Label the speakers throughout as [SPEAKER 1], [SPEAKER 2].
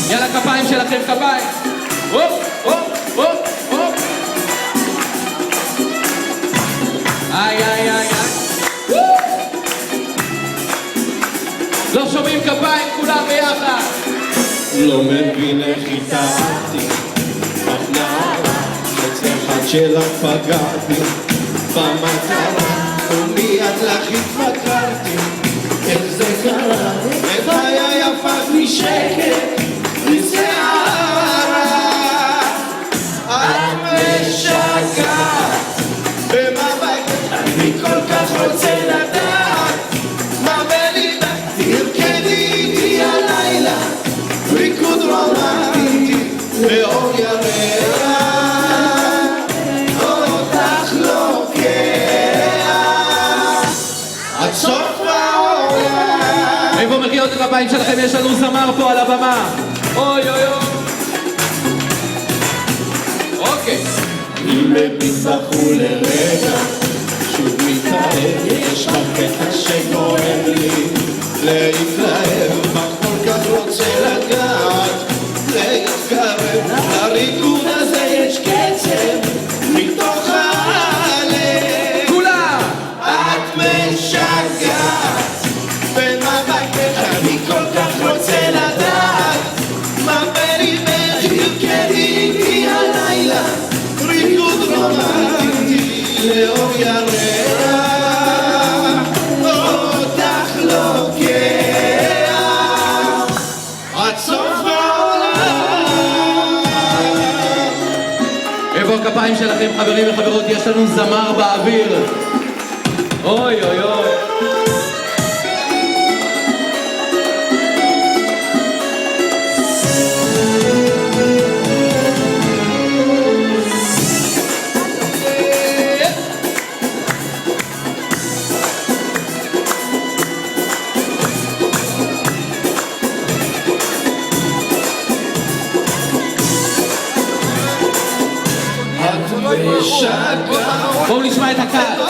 [SPEAKER 1] יאללה, כפיים שלכם, כפיים. הופ, הופ, הופ, הופ. איי, איי, איי, איי. לא שומעים כפיים, כולם ביחד.
[SPEAKER 2] לא מבין איך התאהבתי, אך נערה, אחד שלך פגעתי במטרה, ומיד לך התמכרתי. איך זה קרה? וחיי הפך משקט לשערה. את משגעת במבט, אני כל כך רוצה לדעת מה בליבך. תרקדי איתי הלילה ריקוד רומנטי לאור ירח, אותך לוקח עד סוף העולם.
[SPEAKER 1] איפה מחיאות הכפיים שלכם? יש לנו זמר פה על הבמה. אוי אוי אוי. אוקיי.
[SPEAKER 2] אם מביט בחור לרגע שוב מתאהב, יש לך קטע שכואב לי להתלהב, מה כל כך רוצה לגעת, להתקרב. לריקוד הזה יש קצב מתוך הלב.
[SPEAKER 1] כולם!
[SPEAKER 2] את משגעת במבטך, אני כל כך רוצה לדעת מה בליבך. תרקדי איתי הלילה ריקוד רומנטי לאור ירח, אותך לוקח עד סוף העולם.
[SPEAKER 1] איפה הכפיים שלכם, חברים וחברות? יש לנו זמר באוויר. אוי אוי אוי. בואו נשמע את הקהל.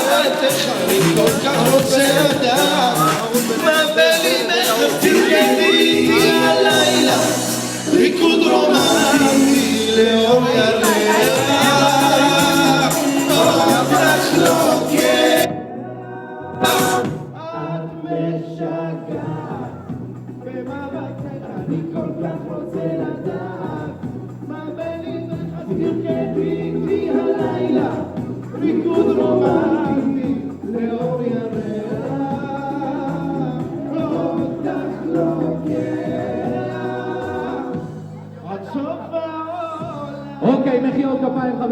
[SPEAKER 2] אני כל כך רוצה לדעת מה בליבך. תרקדי הלילה ריקוד רומנטי לאור ירח, אותך לוקח. את משגעת במבטך, אני כל כך רוצה לדעת מה בליבך. תרקדי איתי הלילה ריקוד רומנטי לאור ירח, אותך לוקח עד סוף העולם.
[SPEAKER 1] אוקיי, מחיאות כפיים, חברים.